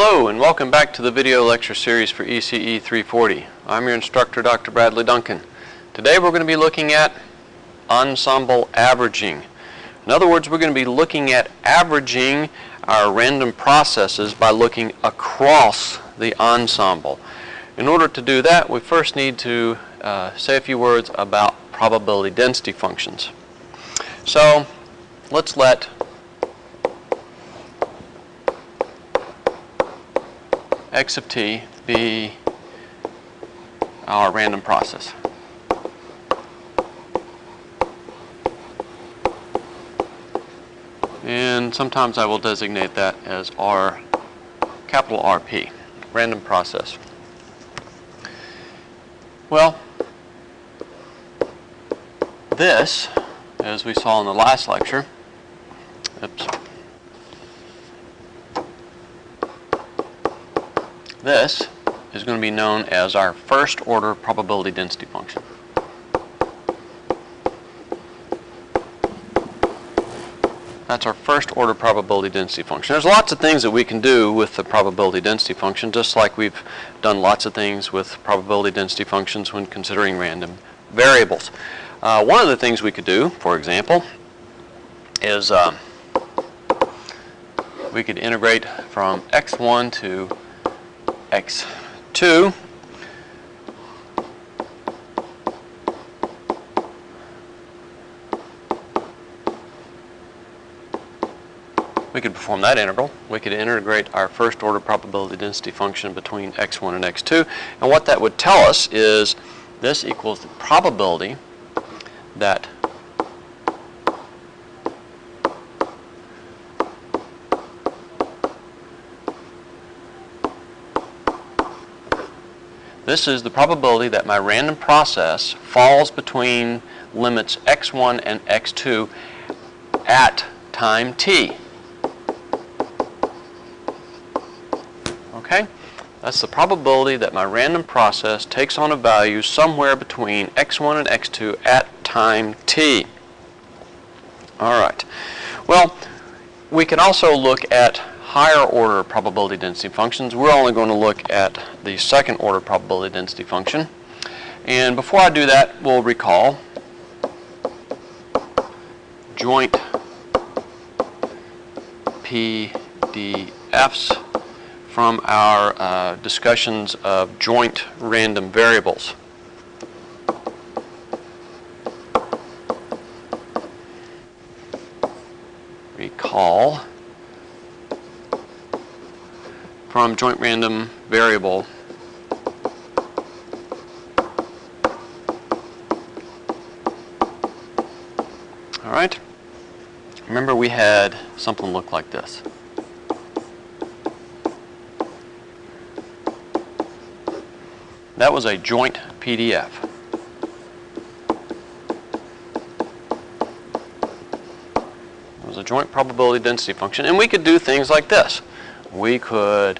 Hello and welcome back to the video lecture series for ECE-340. I'm your instructor, Dr. Bradley Duncan. Today we're going to be looking at ensemble averaging. In other words, we're going to be looking at averaging our random processes by looking across the ensemble. In order to do that, we first need to say a few words about probability density functions. So let's let x of t be our random process. And sometimes I will designate that as R, capital RP, random process. Well, this, as we saw in the last lecture, this is going to be known as our first order probability density function. That's our first order probability density function. There's lots of things that we can do with the probability density function, just like we've done lots of things with probability density functions when considering random variables. One of the things we could do, for example, is we could integrate from x1 to x2 we could perform that integral. We could integrate our first order probability density function between x1 and x2, and what that would tell us is this equals the probability that this is the probability that my random process falls between limits x1 and x2 at time t. Okay? That's the probability that my random process takes on a value somewhere between x1 and x2 at time t. Alright. Well, we can also look at higher order probability density functions. We're only going to look at the second order probability density function. And before I do that, we'll recall joint PDFs from our discussions of joint random variables. Recall from joint random variable alright, remember we had something look like this. That was a joint PDF. It was a joint probability density function, and we could do things like this. We could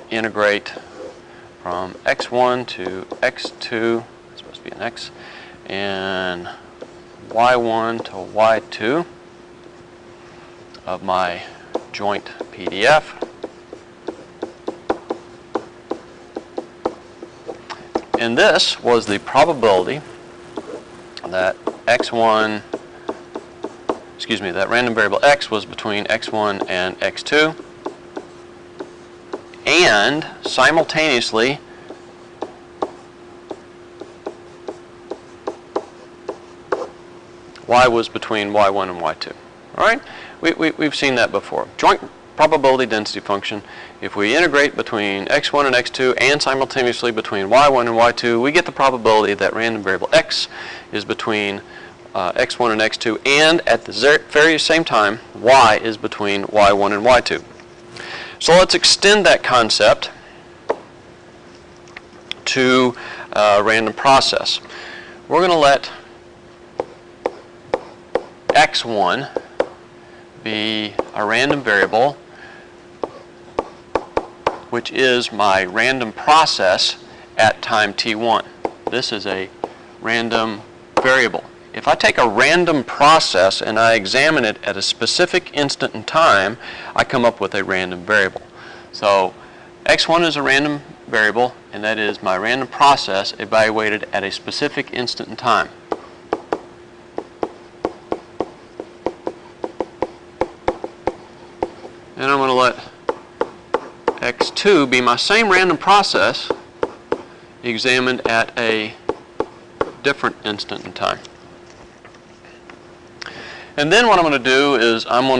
integrate from x1 to x2, it's supposed to be an x, and y1 to y2 of my joint PDF. And this was the probability that x1, that random variable x was between x1 and x2. And simultaneously y was between y1 and y2. All right? We've seen that before. Joint probability density function, if we integrate between x1 and x2 and simultaneously between y1 and y2, we get the probability that random variable x is between x1 and x2, and at the very same time y is between y1 and y2. So let's extend that concept to a random process. We're going to let x1 be a random variable, which is my random process at time t1. This is a random variable. If I take a random process and I examine it at a specific instant in time, I come up with a random variable. So x1 is a random variable, and that is my random process evaluated at a specific instant in time. And I'm going to let x2 be my same random process examined at a different instant in time. And then what I'm going to do is I'm going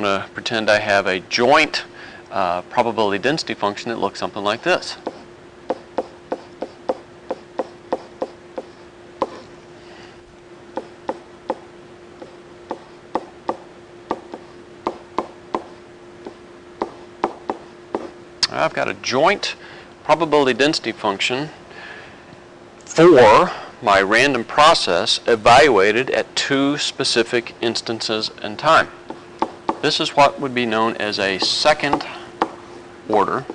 to pretend I have a joint probability density function that looks something like this. I've got a joint probability density function for my random process evaluated at two specific instances in time. This is what would be known as a second order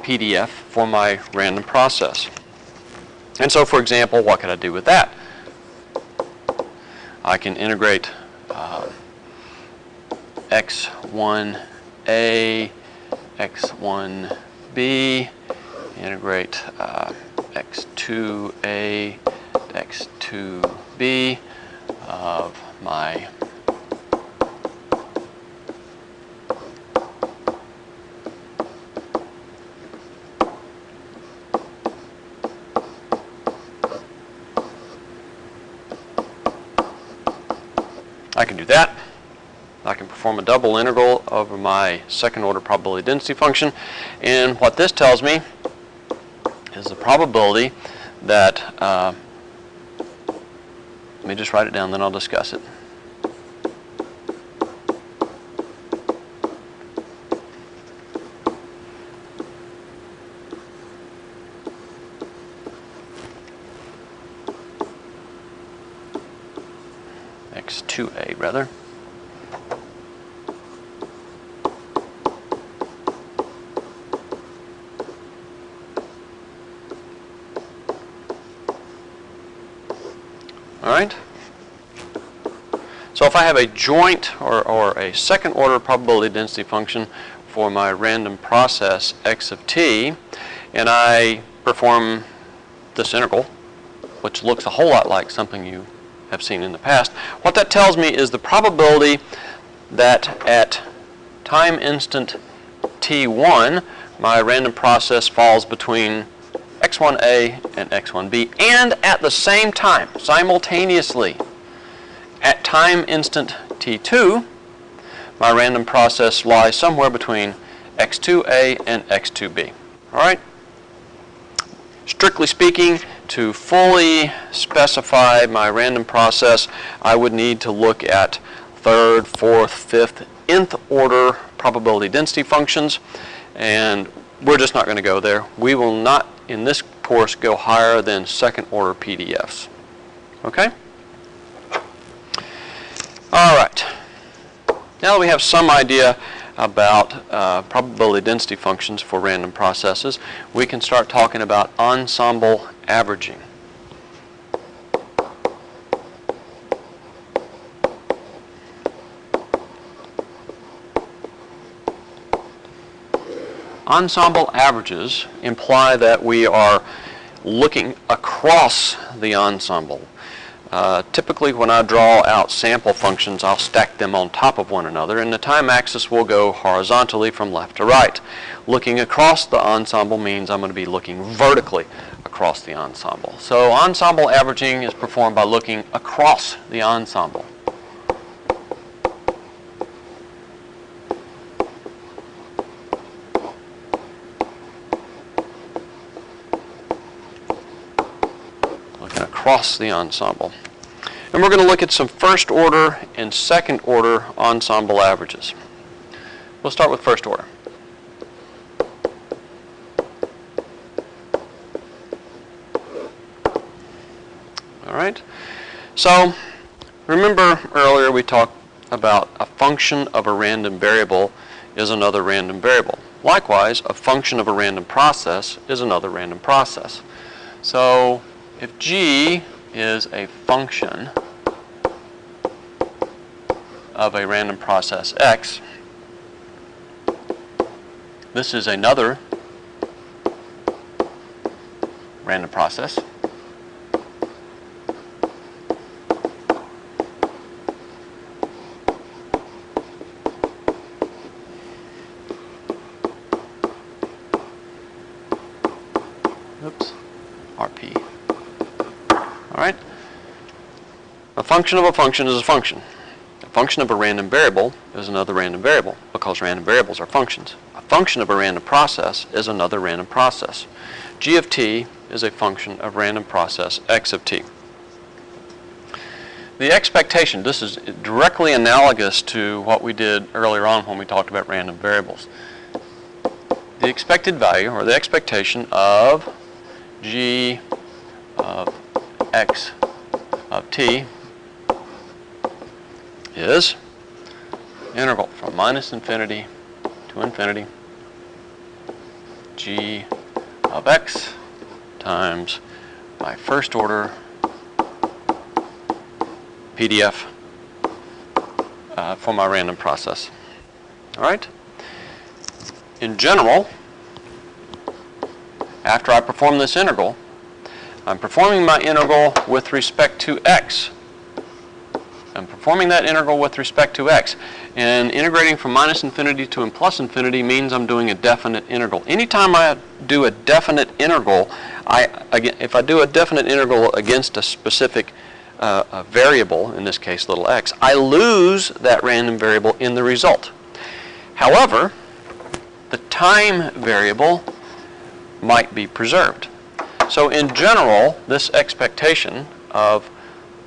PDF for my random process. And so, for example, what could I do with that? I can integrate x1a, x1b, integrate x2a, x2b of my I can do that. I can perform a double integral over my second order probability density function, and what this tells me is the probability that, let me just write it down, then I'll discuss it. X2a rather. Alright? So if I have a joint or a second order probability density function for my random process x of t, and I perform this integral, which looks a whole lot like something you have seen in the past, what that tells me is the probability that at time instant t1 my random process falls between x1a and x1b, and at the same time, simultaneously, at time instant t2 my random process lies somewhere between x2a and x2b. Alright? Strictly speaking, to fully specify my random process, I would need to look at third, fourth, fifth, nth order probability density functions, and we're just not going to go there. We will not, in this course, go higher than second order PDFs. Okay? All right. Now that we have some idea about probability density functions for random processes, we can start talking about ensemble averaging. Ensemble averages imply that we are looking across the ensemble. Typically when I draw out sample functions, I'll stack them on top of one another, and the time axis will go horizontally from left to right. Looking across the ensemble means I'm going to be looking vertically across the ensemble. So ensemble averaging is performed by looking across the ensemble. Looking across the ensemble. And we're going to look at some first order and second order ensemble averages. We'll start with first order. All right. So remember earlier we talked about a function of a random variable is another random variable. Likewise, a function of a random process is another random process. So if G is a function of a random process x, This is another random process. Oops, RP. All right. A function of a function is a function. A function of a random variable is another random variable because random variables are functions. A function of a random process is another random process. G of t is a function of random process x of t. The expectation, this is directly analogous to what we did earlier on when we talked about random variables. The expected value, or the expectation of g of x of t is integral from minus infinity to infinity g of x times my first order PDF for my random process. All right? In general, after I perform this integral, I'm performing my integral with respect to x. I'm performing that integral with respect to x. And integrating from minus infinity to plus infinity means I'm doing a definite integral. Anytime I do a definite integral, if I do a definite integral against a specific a variable, in this case little x, I lose that random variable in the result. However, the time variable might be preserved. So in general, this expectation of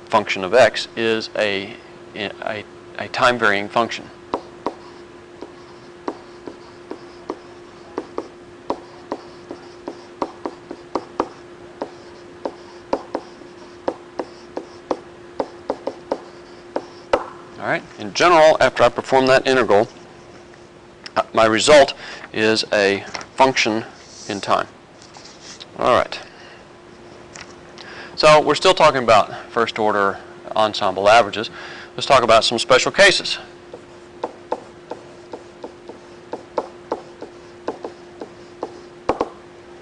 function of x is a time varying function. All right. In general, after I perform that integral, my result is a function in time. All right. So we're still talking about first order ensemble averages. Let's talk about some special cases.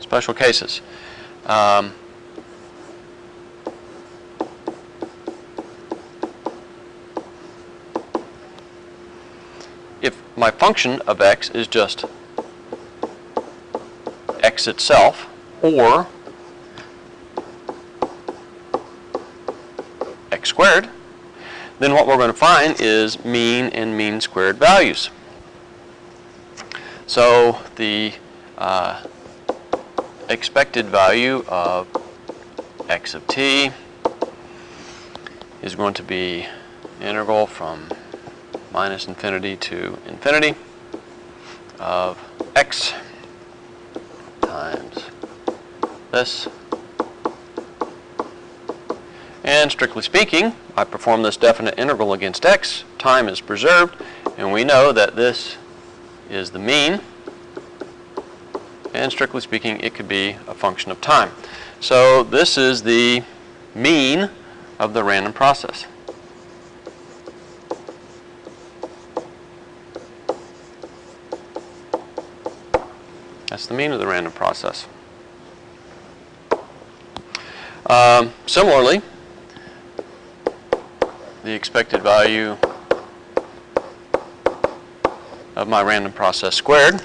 Special cases. If my function of x is just x itself, or x squared, then what we're going to find is mean and mean squared values. So the expected value of x of t is going to be integral from minus infinity to infinity of x times this. And strictly speaking, I perform this definite integral against x, time is preserved, and we know that this is the mean, and strictly speaking, it could be a function of time. So this is the mean of the random process. That's the mean of the random process. Similarly, the expected value of my random process squared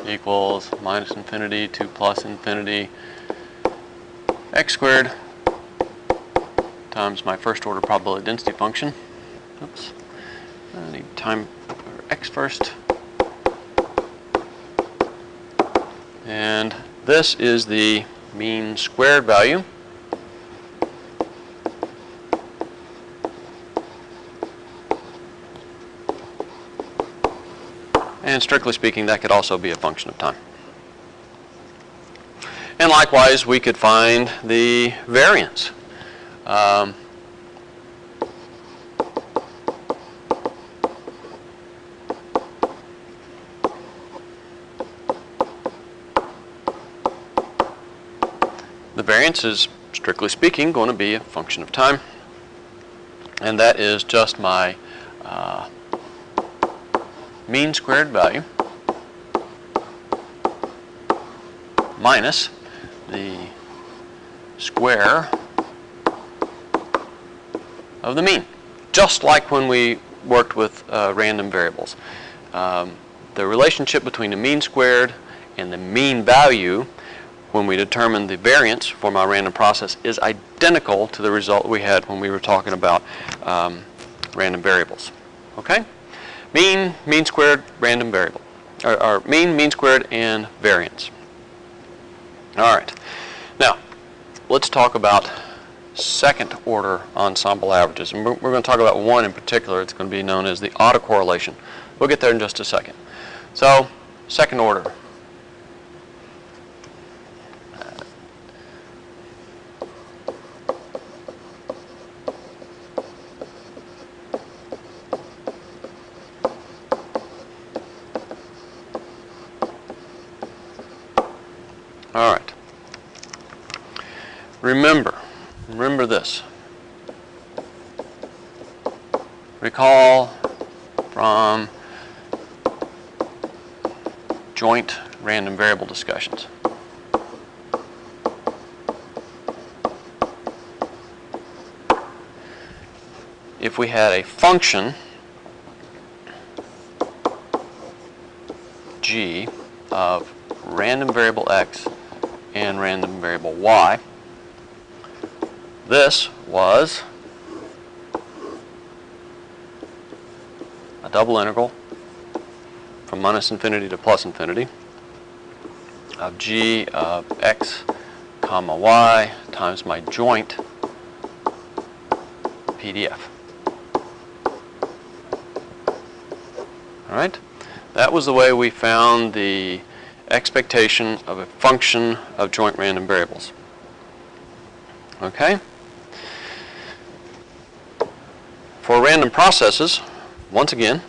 equals minus infinity to plus infinity x squared times my first order probability density function. Oops. I need time for x first. And this is the mean squared value. And strictly speaking, that could also be a function of time. And likewise, we could find the variance. The variance is, strictly speaking, going to be a function of time. And that is just my mean squared value minus the square of the mean, just like when we worked with random variables. The relationship between the mean squared and the mean value when we determine the variance for my random process is identical to the result we had when we were talking about random variables. Okay? Mean squared, random variable. Or mean squared, and variance. All right. Now, let's talk about second order ensemble averages. And we're going to talk about one in particular. It's going to be known as the autocorrelation. We'll get there in just a second. So, second order. All right. Remember this. Recall from joint random variable discussions. If we had a function g of random variable x and random variable y, this was a double integral from minus infinity to plus infinity of g of x comma y times my joint PDF. All right? That was the way we found the expectation of a function of joint random variables. Okay? For random processes, once again,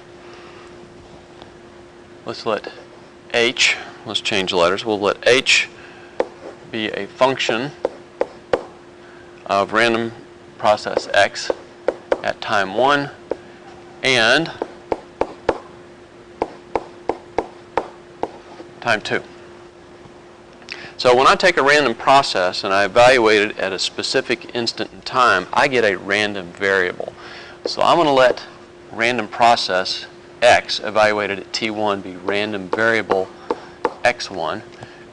let's let h, let's change the letters, we'll let h be a function of random process x at time 1 and time 2. So when I take a random process and I evaluate it at a specific instant in time, I get a random variable. So I'm going to let random process x evaluated at t1 be random variable x1,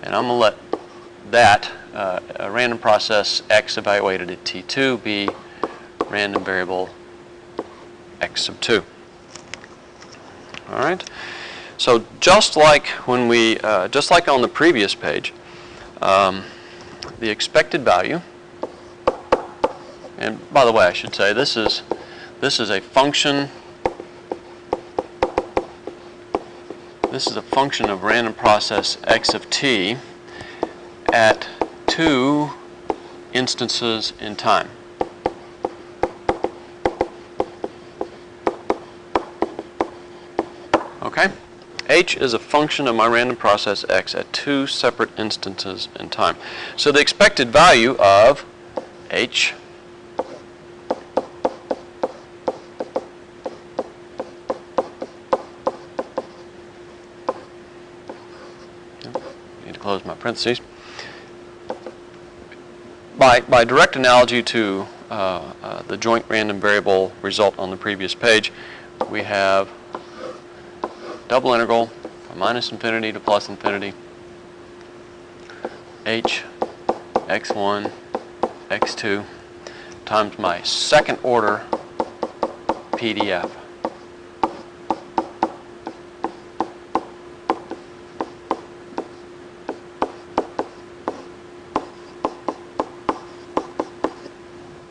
and I'm going to let that a random process x evaluated at t2 be random variable x sub 2. All right. So just like when we, just like on the previous page, the expected value, and by the way, I should say this is a function. This is a function of random process x of t at 2 instances in time. Okay? H is a function of my random process x at 2 separate instances in time. So the expected value of h need to close my parentheses. By direct analogy to the joint random variable result on the previous page, we have double integral from minus infinity to plus infinity h x1 x2 times my second order PDF.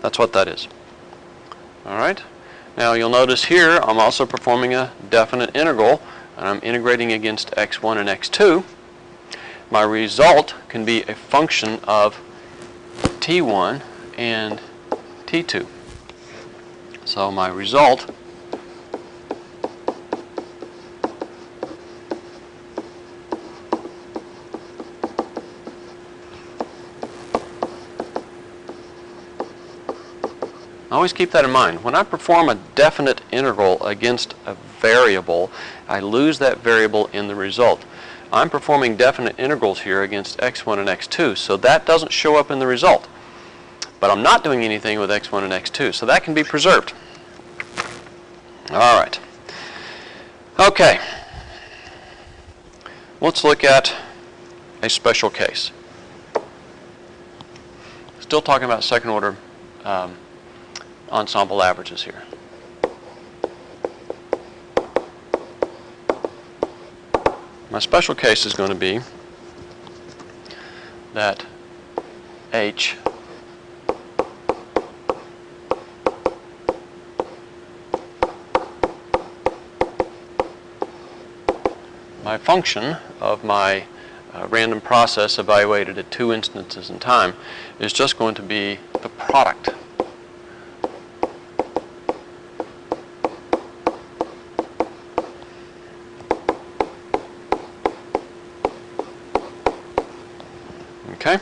That's what that is. All right. Now you'll notice here I'm also performing a definite integral, and I'm integrating against x1 and x2. My result can be a function of t1 and t2. So my result Always keep that in mind. When I perform a definite integral against a variable, I lose that variable in the result. I'm performing definite integrals here against x1 and x2, so that doesn't show up in the result. But I'm not doing anything with x1 and x2, so that can be preserved. All right. Okay. Let's look at a special case. Still talking about second order ensemble averages here. My special case is going to be that H my function of my random process evaluated at 2 instances in time is just going to be the product. Okay?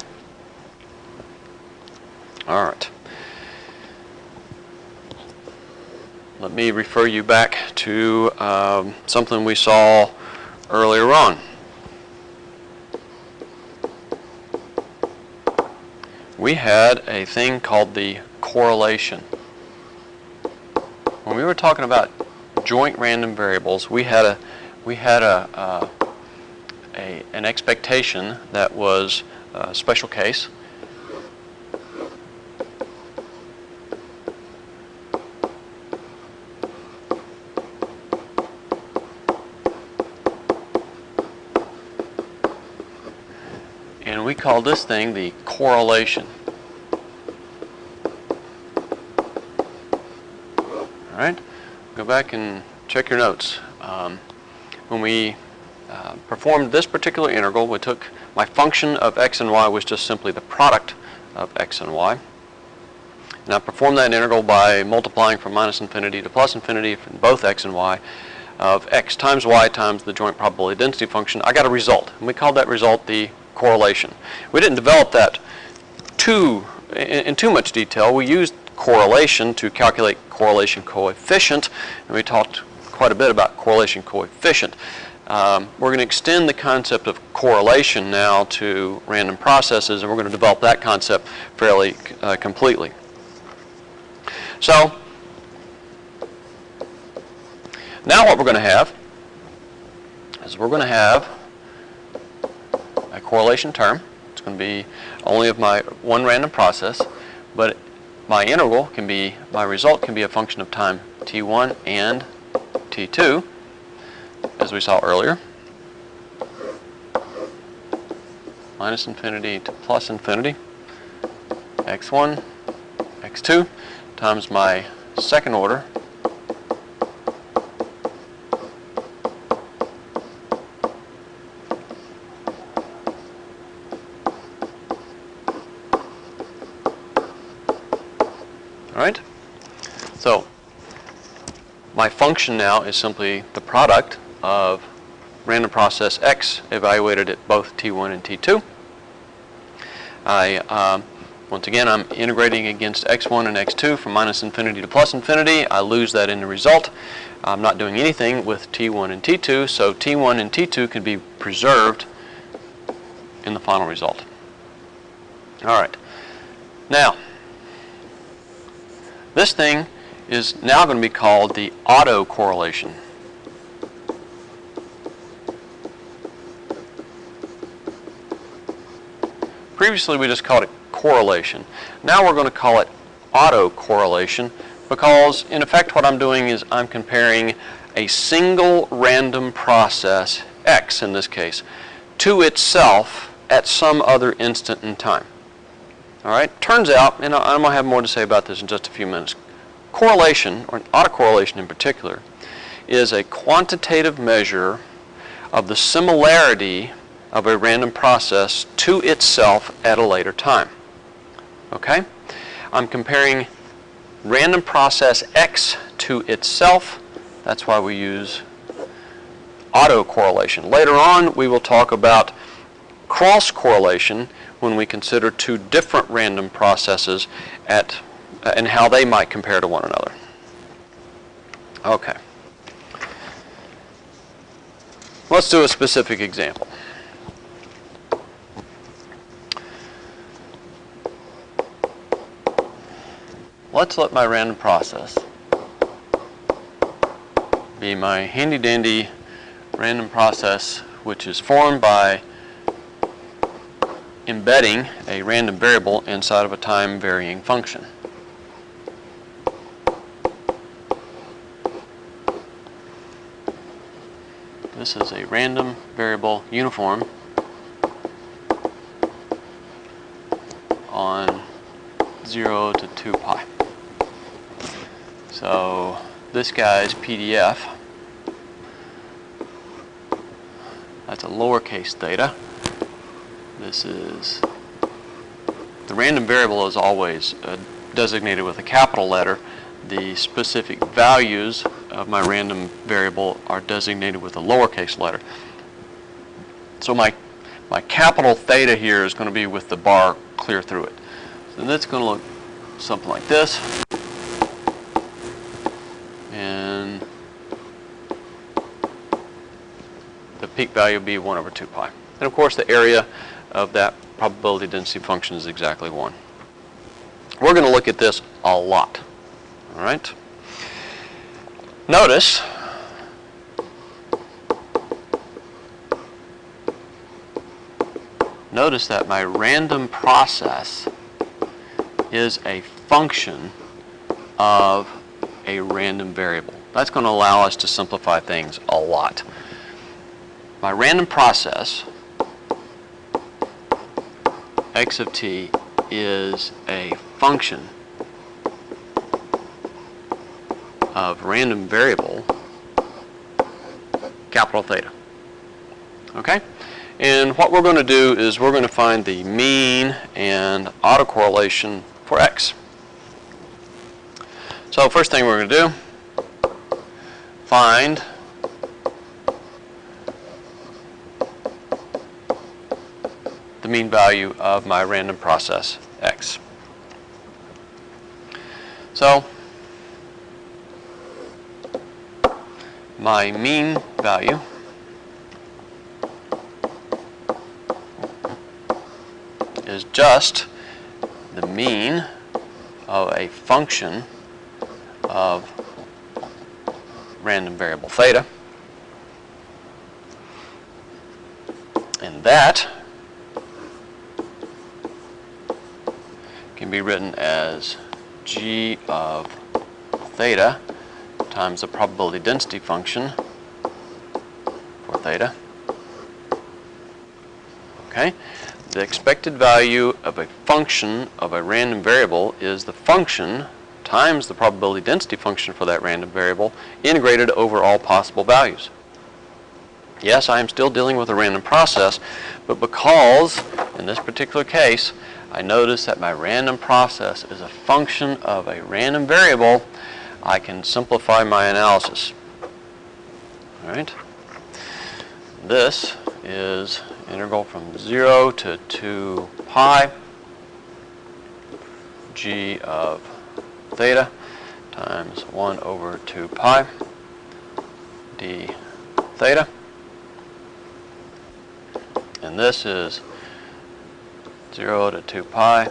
All right. Let me refer you back to something we saw earlier on. We had a thing called the correlation. When we were talking about joint random variables, we had an expectation that was a special case. And we call this thing the correlation. All right, go back and check your notes. When we performed this particular integral, we took my function of x and y was just simply the product of x and y. And I performed that integral by multiplying from minus infinity to plus infinity for both x and y of x times y times the joint probability density function. I got a result, and we called that result the correlation. We didn't develop that in too much detail. We used correlation to calculate correlation coefficient, and we talked quite a bit about correlation coefficient. We're going to extend the concept of correlation now to random processes, and we're going to develop that concept fairly completely. So now what we're going to have is we're going to have a correlation term. It's going to be only of my one random process, but my integral can be, my result can be a function of time t1 and t2, as we saw earlier, minus infinity to plus infinity, x1, x2, times my second order Right? So my function now is simply the product of random process x evaluated at both t1 and t2. Once again, I'm integrating against x1 and x2 from minus infinity to plus infinity. I lose that in the result. I'm not doing anything with t1 and t2, so t1 and t2 can be preserved in the final result. All right. Now, this thing is now going to be called the autocorrelation. Previously we just called it correlation. Now we're going to call it autocorrelation because in effect what I'm doing is I'm comparing a single random process, x in this case, to itself at some other instant in time. All right, turns out, and I'm going to have more to say about this in just a few minutes, correlation, or autocorrelation in particular, is a quantitative measure of the similarity of a random process to itself at a later time. Okay? I'm comparing random process x to itself. That's why we use autocorrelation. Later on, we will talk about cross correlation when we consider two different random processes at and how they might compare to one another. Okay. Let's do a specific example. Let's let my random process be my handy-dandy random process, which is formed by embedding a random variable inside of a time-varying function. This is a random variable uniform on 0 to 2 pi. So this guy's PDF, that's a lowercase theta. This is, the random variable is always designated with a capital letter. The specific values of my random variable are designated with a lowercase letter. So my capital theta here is going to be with the bar clear through it. So that's going to look something like this. And the peak value will be 1 over 2 pi. And of course the area of that probability density function is exactly 1. We're going to look at this a lot. All right. Notice that my random process is a function of a random variable. That's going to allow us to simplify things a lot. My random process, x of t, is a function of random variable, capital theta. Okay? And what we're going to do is we're going to find the mean and autocorrelation for x. So first thing we're going to do, find the mean value of my random process x. So my mean value is just the mean of a function of random variable theta, and that can be written as g of theta times the probability density function for theta. Okay? The expected value of a function of a random variable is the function times the probability density function for that random variable integrated over all possible values. Yes, I am still dealing with a random process, but because in this particular case I notice that my random process is a function of a random variable, I can simplify my analysis. All right? This is integral from 0 to 2 pi g of theta times 1 over 2 pi d theta. And this is 0 to 2 pi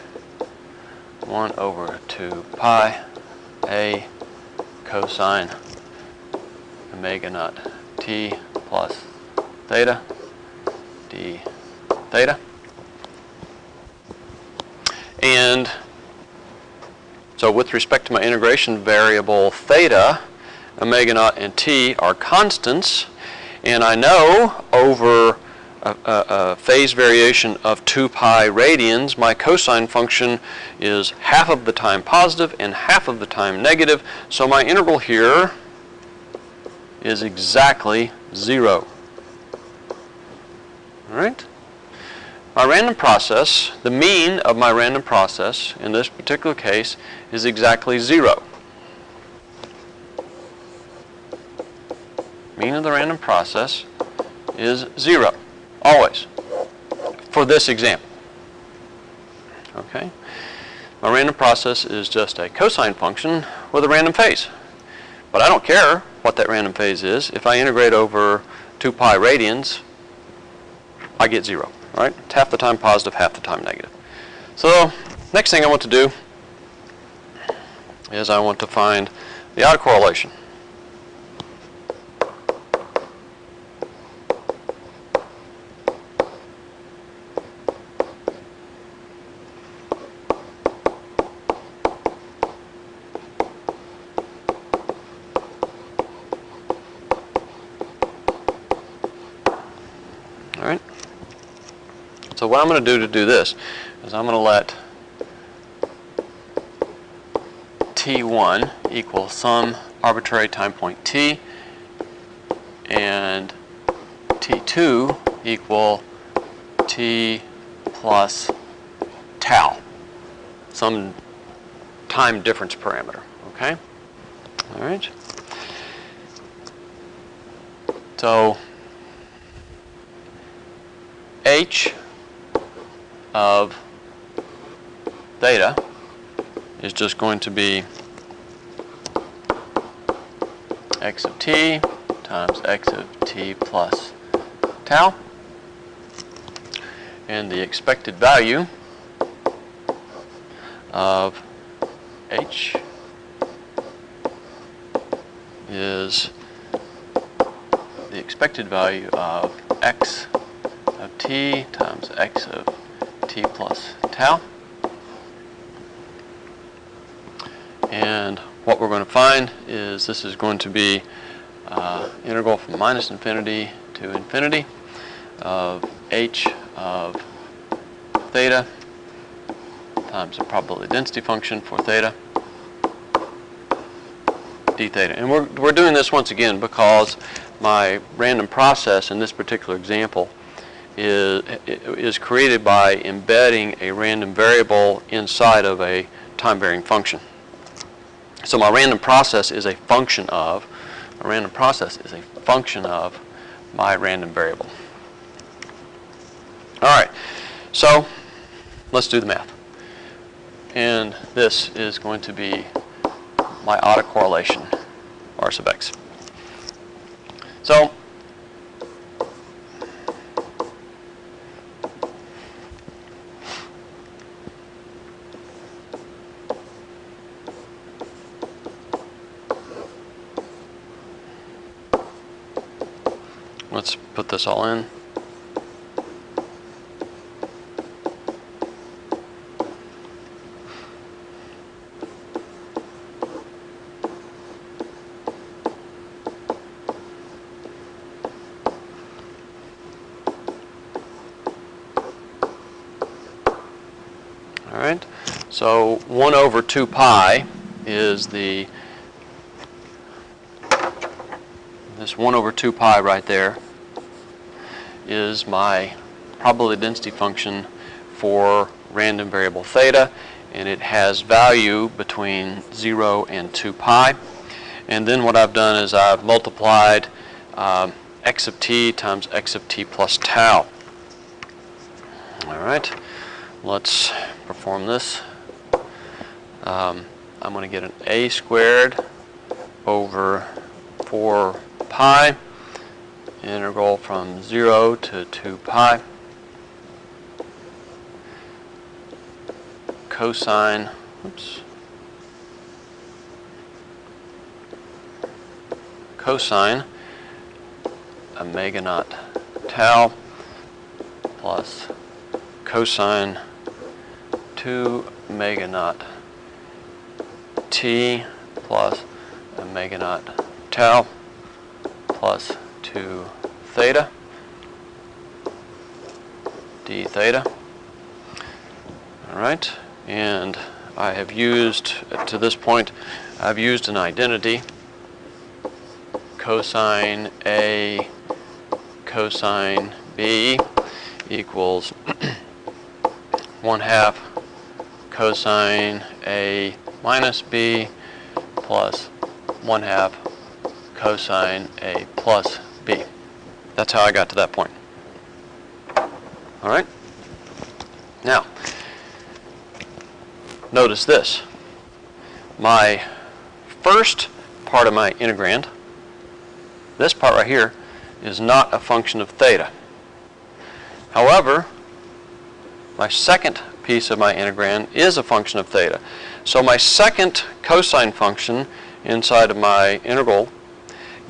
1 over 2 pi a cosine omega naught t plus theta d theta. And so with respect to my integration variable theta, omega naught and t are constants, and I know over a phase variation of 2 pi radians, my cosine function is half of the time positive and half of the time negative, so my integral here is exactly 0. All right? My random process, the mean of my random process in this particular case is exactly 0. Mean of the random process is 0, always, for this example. Okay? My random process is just a cosine function with a random phase. But I don't care what that random phase is. If I integrate over 2 pi radians, I get 0. Right? It's half the time positive, half the time negative. So next thing I want to do is I want to find the autocorrelation. All right. So what I'm going to do this is I'm going to let T1 equal some arbitrary time point t, and T2 equal t plus tau, some time difference parameter. Okay? All right. So h of theta is just going to be x of t times x of t plus tau, and the expected value of h is the expected value of x of t times x of t plus tau. And what we're going to find is this is going to be integral from minus infinity to infinity of h of theta times the probability density function for theta d theta. And we're doing this once again because my random process in this particular example is created by embedding a random variable inside of a time-varying function. So my random process is a function of my random variable. All right, so let's do the math. And this is going to be my autocorrelation, R sub x. So let's put this all in. All right, so 1 over 2 pi is this 1 over 2 pi right there is my probability density function for random variable theta, and it has value between 0 and 2 pi. And then what I've done is I've multiplied x of t times x of t plus tau. All right, let's perform this. I'm going to get an a squared over 4 pi, integral from 0 to 2 pi, cosine, cosine omega naught tau plus cosine 2 omega naught t plus omega naught tau plus 2 theta d theta. All right, and I have used, to this point, I've used an identity, cosine A cosine B equals 1/2 cosine A minus B plus 1/2 cosine A plus B. That's how I got to that point. All right. Now, notice this. My first part of my integrand, this part right here, is not a function of theta. However, my second piece of my integrand is a function of theta. So my second cosine function inside of my integral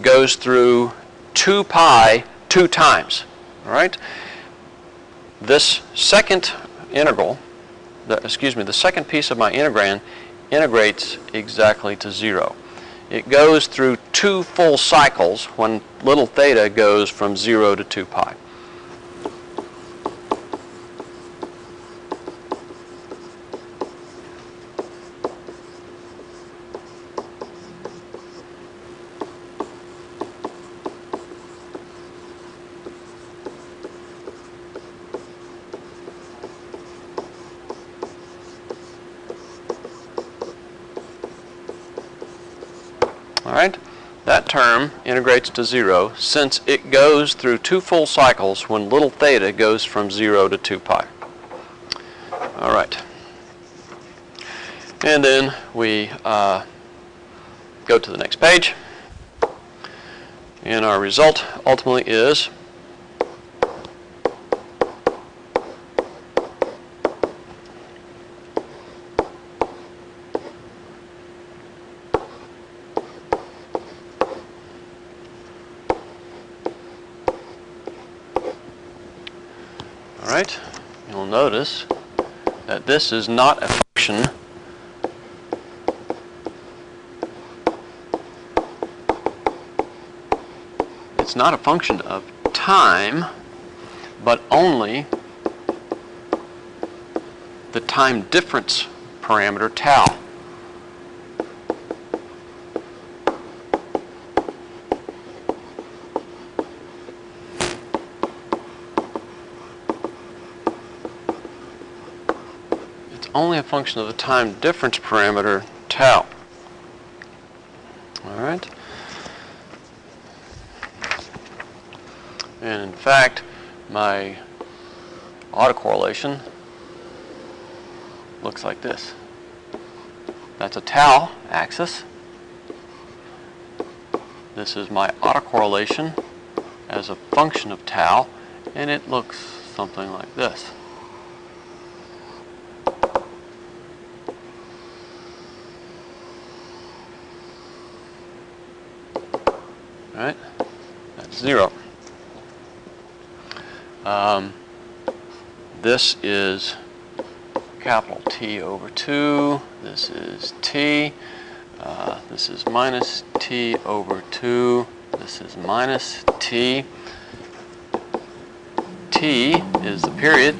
goes through 2 pi 2 times. All right? This second integral, the second piece of my integrand integrates exactly to 0. It goes through 2 full cycles when little theta goes from 0 to 2 pi. All right, that term integrates to 0 since it goes through 2 full cycles when little theta goes from 0 to 2 pi. All right, and then we go to the next page, and our result ultimately is all right, you'll notice that this is not a function of time, but only the time difference parameter tau. Only a function of the time difference parameter tau. All right. And in fact, my autocorrelation looks like this. That's a tau axis. This is my autocorrelation as a function of tau, and it looks something like this. Right? That's 0. This is capital T over 2. This is T. This is minus T over 2. This is minus T. T is the period.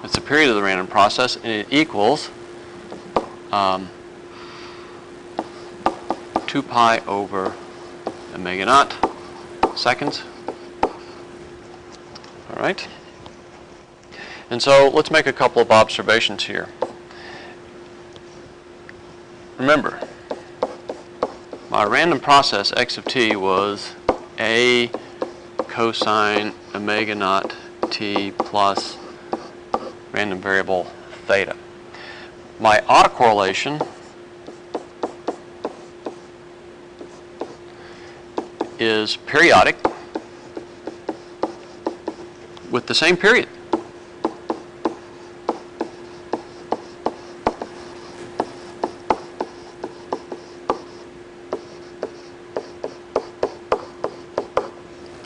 It's the period of the random process, and it equals 2 pi over omega naught seconds. All right. And so let's make a couple of observations here. Remember, my random process x of t was a cosine omega naught t plus random variable theta. My autocorrelation is periodic with the same period.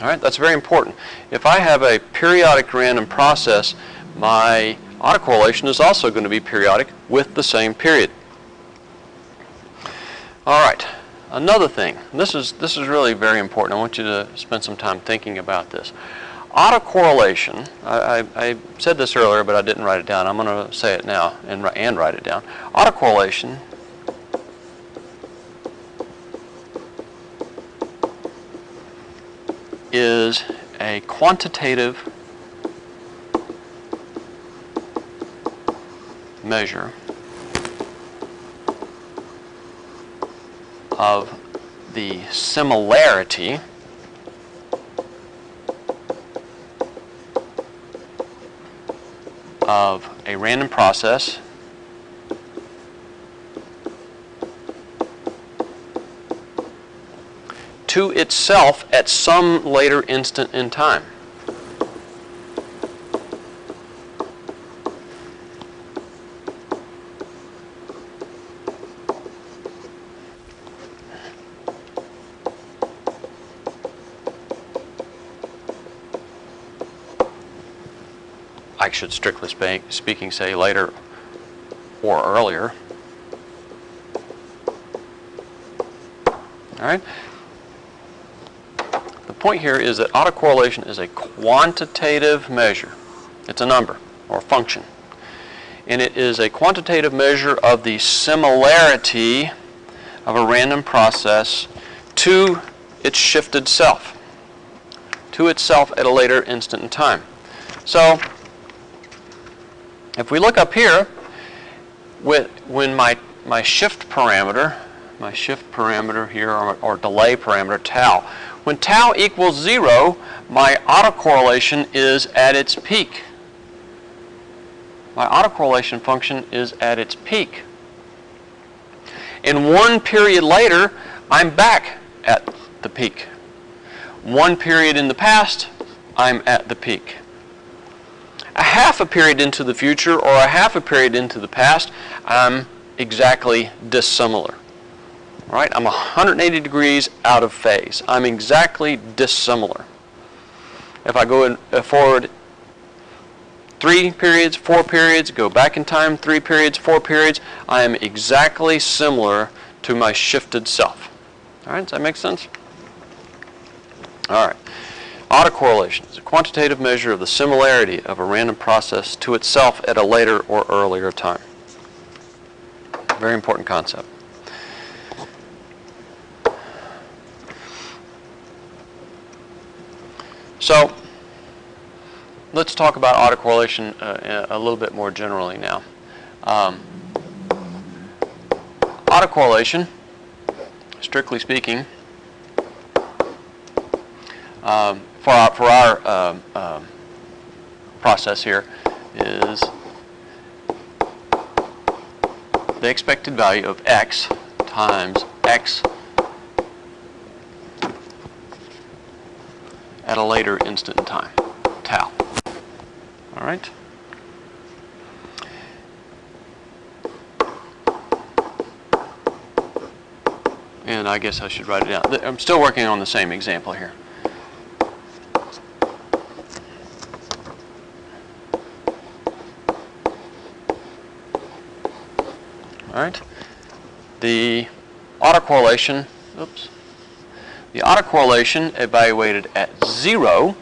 All right, that's very important. If I have a periodic random process, my autocorrelation is also going to be periodic with the same period. All right, another thing. This is really very important. I want you to spend some time thinking about this. Autocorrelation, I said this earlier, but I didn't write it down. I'm going to say it now and write it down. Autocorrelation is a quantitative measure of the similarity of a random process to itself at some later instant in time. I should strictly speaking say later or earlier. All right. The point here is that autocorrelation is a quantitative measure. It's a number or a function. And it is a quantitative measure of the similarity of a random process to its shifted self, to itself at a later instant in time. So, if we look up here, when my shift parameter here, or delay parameter, tau, when tau equals 0, my autocorrelation is at its peak. My autocorrelation function is at its peak. And 1 period later, I'm back at the peak. 1 period in the past, I'm at the peak. A half a period into the future or a half a period into the past, I'm exactly dissimilar. Right? I'm 180 degrees out of phase. I'm exactly dissimilar. If I go forward 3 periods, 4 periods, go back in time 3 periods, 4 periods, I am exactly similar to my shifted self. All right, does that make sense? All right. Autocorrelation is a quantitative measure of the similarity of a random process to itself at a later or earlier time. Very important concept. So, let's talk about autocorrelation a little bit more generally now. Autocorrelation, strictly speaking, for our process here, is the expected value of x times x at a later instant in time, tau. All right? And I guess I should write it down. I'm still working on the same example here. All right. The autocorrelation, the autocorrelation evaluated at 0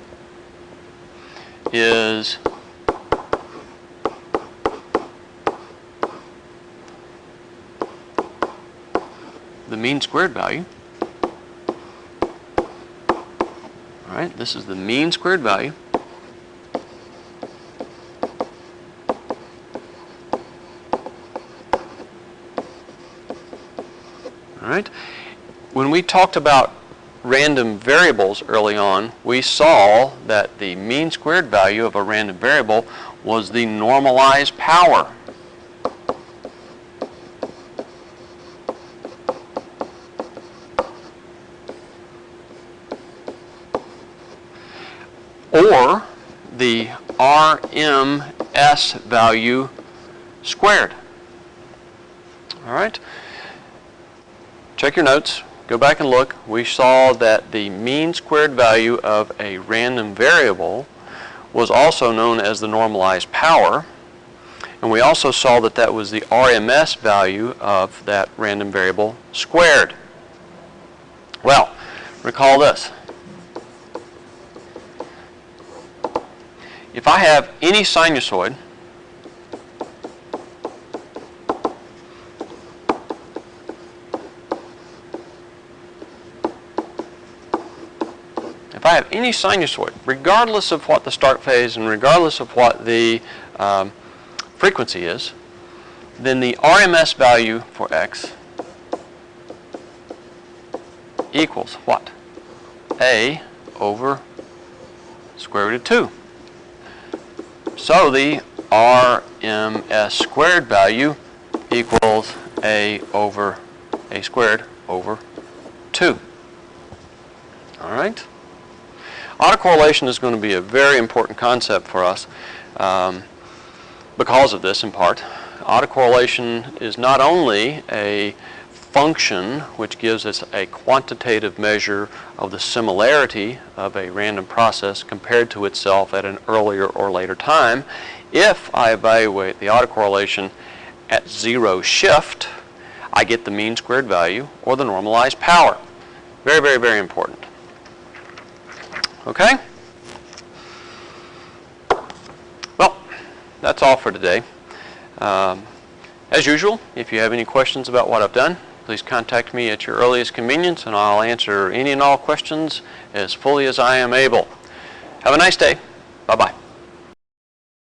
is the mean squared value. All right, this is the mean squared value Right? When we talked about random variables early on, we saw that the mean squared value of a random variable was the normalized power. Or the RMS value squared. All right? Check your notes. Go back and look. We saw that the mean squared value of a random variable was also known as the normalized power. And we also saw that that was the RMS value of that random variable squared. Well, recall this. If I have any sinusoid, regardless of what the start phase and regardless of what the frequency is, then the RMS value for x equals what? A over square root of 2. So the RMS squared value equals A squared over 2. All right? Autocorrelation is going to be a very important concept for us because of this in part. Autocorrelation is not only a function which gives us a quantitative measure of the similarity of a random process compared to itself at an earlier or later time. If I evaluate the autocorrelation at 0 shift, I get the mean squared value or the normalized power. Very, very, very important. Okay? Well, that's all for today. As usual, if you have any questions about what I've done, please contact me at your earliest convenience and I'll answer any and all questions as fully as I am able. Have a nice day. Bye-bye.